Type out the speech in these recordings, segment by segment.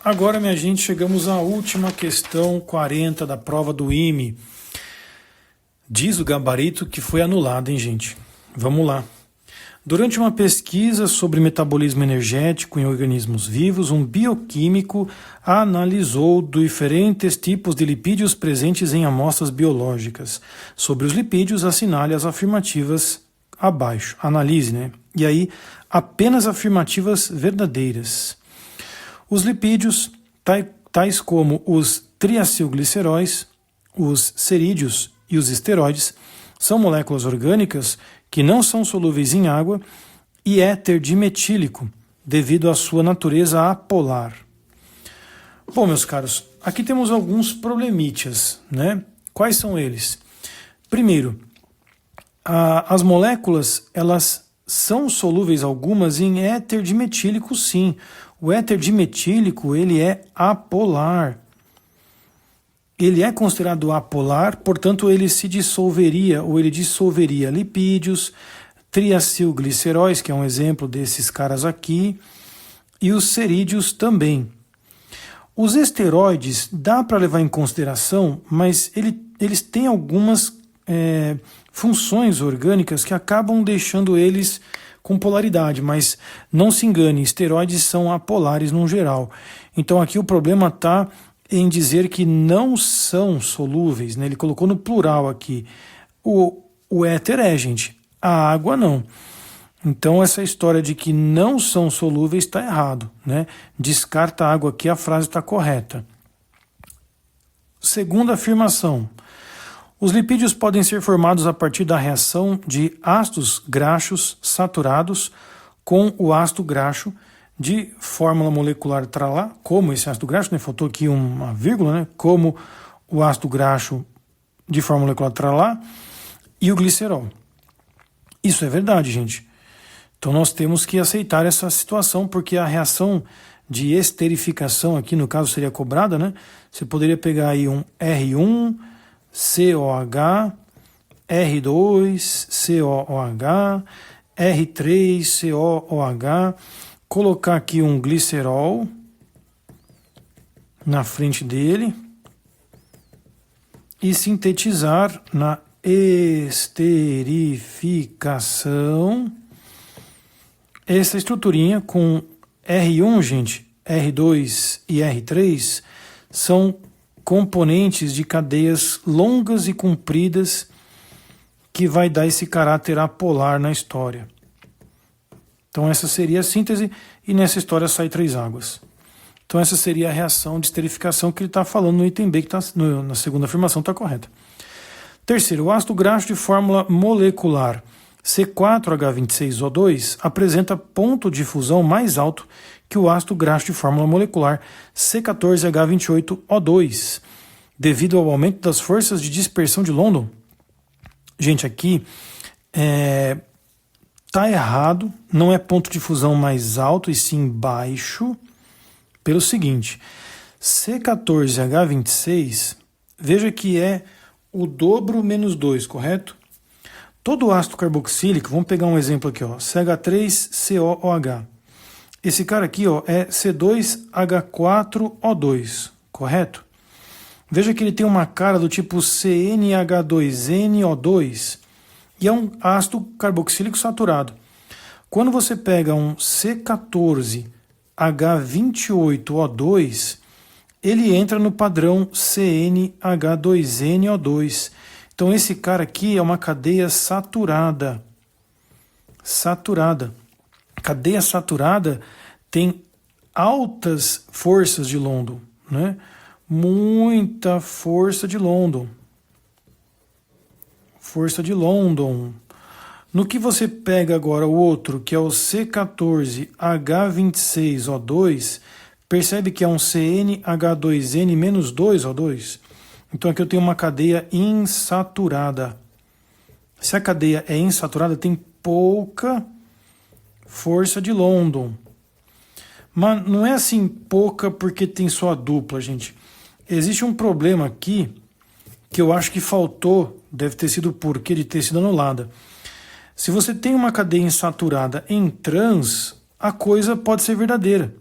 Agora, minha gente, chegamos à última questão 40 da prova do IME. Diz o gabarito que foi anulado, hein, gente? Vamos lá. Durante uma pesquisa sobre metabolismo energético em organismos vivos, um bioquímico analisou diferentes tipos de lipídios presentes em amostras biológicas. Sobre os lipídios, assinale as afirmativas abaixo. Analise, né? E aí, apenas afirmativas verdadeiras. Os lipídios, tais como os triacilgliceróis, os cerídeos e os esteroides, são moléculas orgânicas que não são solúveis em água e éter dimetílico, devido à sua natureza apolar. Bom, meus caros, aqui temos alguns problemitas, né? Quais são eles? Primeiro, as moléculas, elas são solúveis algumas em éter dimetílico, sim. O éter dimetílico, ele é apolar. Ele é considerado apolar, portanto, ele se dissolveria, ou ele dissolveria lipídios, triacilgliceróis, que é um exemplo desses caras aqui, e os cerídeos também. Os esteroides dá para levar em consideração, mas eles têm algumas funções orgânicas que acabam deixando eles com polaridade, mas não se engane, esteroides são apolares no geral. Então aqui o problema está em dizer que não são solúveis, né? Ele colocou no plural aqui. O éter é, gente, a água não. Então essa história de que não são solúveis está errado, né? Descarta a água aqui, a frase está correta. Segunda afirmação. Os lipídios podem ser formados a partir da reação de ácidos graxos saturados com o ácido graxo de fórmula molecular tralá, como esse ácido graxo, né? Faltou aqui uma vírgula, né? Como o ácido graxo de fórmula molecular tralá e o glicerol. Isso é verdade, gente. Então nós temos que aceitar essa situação, porque a reação de esterificação aqui, no caso, seria cobrada, né? Você poderia pegar aí um R1, COH, R2, COOH, R3, COOH, colocar aqui um glicerol na frente dele e sintetizar na esterificação essa estruturinha com R1, gente, R2 e R3 são componentes de cadeias longas e compridas que vai dar esse caráter apolar na história. Então essa seria a síntese e nessa história sai 3 águas. Então essa seria a reação de esterificação que ele está falando no item B, que na segunda afirmação está correta. Terceiro, o ácido graxo de fórmula molecular C4H26O2 apresenta ponto de fusão mais alto que o ácido graxo de fórmula molecular C14H28O2, devido ao aumento das forças de dispersão de London. Gente, aqui tá errado, não é ponto de fusão mais alto e sim baixo, pelo seguinte, C14H26, veja que é o dobro menos 2, correto? Todo ácido carboxílico, vamos pegar um exemplo aqui, ó, CH3COOH. Esse cara aqui, ó, é C2H4O2, correto? Veja que ele tem uma cara do tipo CnH2nO2 e é um ácido carboxílico saturado. Quando você pega um C14H28O2, ele entra no padrão CnH2nO2. Então esse cara aqui é uma cadeia saturada. Saturada. Cadeia saturada tem altas forças de London, né? Muita força de London. Força de London. No que você pega agora o outro, que é o C14H26O2, percebe que é um CnH2n-2O2? Então aqui eu tenho uma cadeia insaturada. Se a cadeia é insaturada, tem pouca força de London. Mas não é assim pouca porque tem só a dupla, gente. Existe um problema aqui que eu acho que faltou, deve ter sido o porquê de ter sido anulada. Se você tem uma cadeia insaturada em trans, a coisa pode ser verdadeira.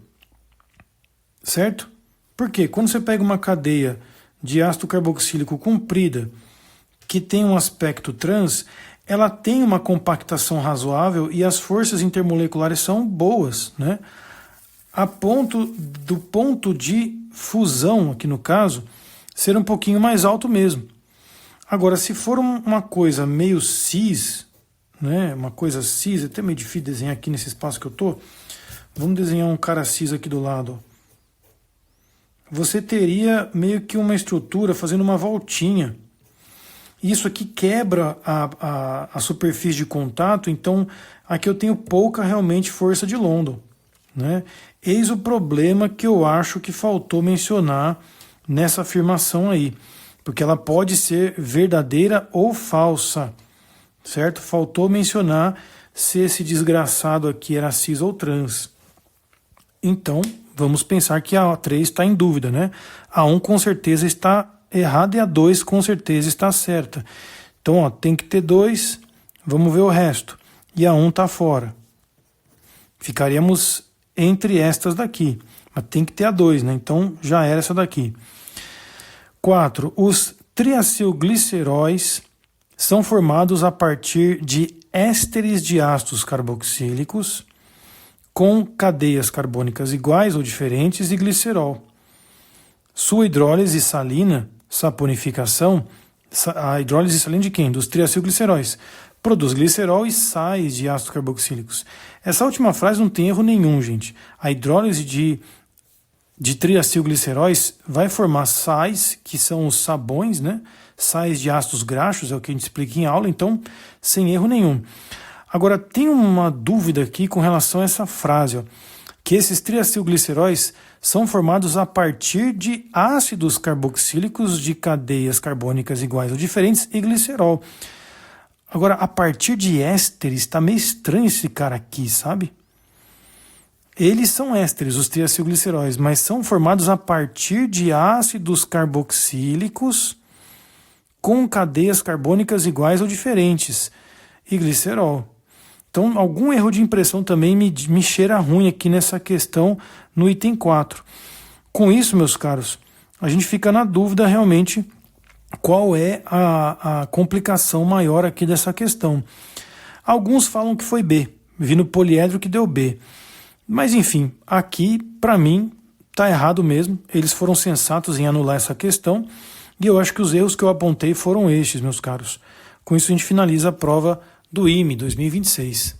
Certo? Por quê? Quando você pega uma cadeia de ácido carboxílico comprida, que tem um aspecto trans, ela tem uma compactação razoável e as forças intermoleculares são boas, né? A ponto do ponto de fusão, aqui no caso, ser um pouquinho mais alto mesmo. Agora, se for uma coisa meio cis, né? Uma coisa cis, é até meio difícil desenhar aqui nesse espaço que eu tô. Vamos desenhar um cara cis aqui do lado. Você teria meio que uma estrutura fazendo uma voltinha. Isso aqui quebra a superfície de contato, então aqui eu tenho pouca realmente força de London, né? Eis o problema que eu acho que faltou mencionar nessa afirmação aí, porque ela pode ser verdadeira ou falsa, certo? Faltou mencionar se esse desgraçado aqui era cis ou trans. Então, vamos pensar que a 3 está em dúvida, né? A 1 com certeza está errada e a 2 com certeza está certa. Então, ó, tem que ter 2, vamos ver o resto. E a 1 está fora. Ficaríamos entre estas daqui. Mas tem que ter a 2, né? Então, já era essa daqui. 4. Os triacilgliceróis são formados a partir de ésteres de ácidos carboxílicos com cadeias carbônicas iguais ou diferentes e glicerol. Sua hidrólise salina, saponificação, a hidrólise salina de quem? Dos triacilgliceróis. Produz glicerol e sais de ácidos carboxílicos. Essa última frase não tem erro nenhum, gente. A hidrólise de triacilgliceróis vai formar sais, que são os sabões, né? Sais de ácidos graxos, é o que a gente explica em aula, então sem erro nenhum. Agora, tem uma dúvida aqui com relação a essa frase, ó, que esses triacilgliceróis são formados a partir de ácidos carboxílicos de cadeias carbônicas iguais ou diferentes e glicerol. Agora, a partir de ésteres, está meio estranho esse cara aqui, sabe? Eles são ésteres, os triacilgliceróis, mas são formados a partir de ácidos carboxílicos com cadeias carbônicas iguais ou diferentes e glicerol. Então, algum erro de impressão também me cheira ruim aqui nessa questão no item 4. Com isso, meus caros, a gente fica na dúvida realmente qual é a complicação maior aqui dessa questão. Alguns falam que foi B, vi no poliedro que deu B. Mas, enfim, aqui, para mim, está errado mesmo. Eles foram sensatos em anular essa questão e eu acho que os erros que eu apontei foram estes, meus caros. Com isso, a gente finaliza a prova do IME 2026.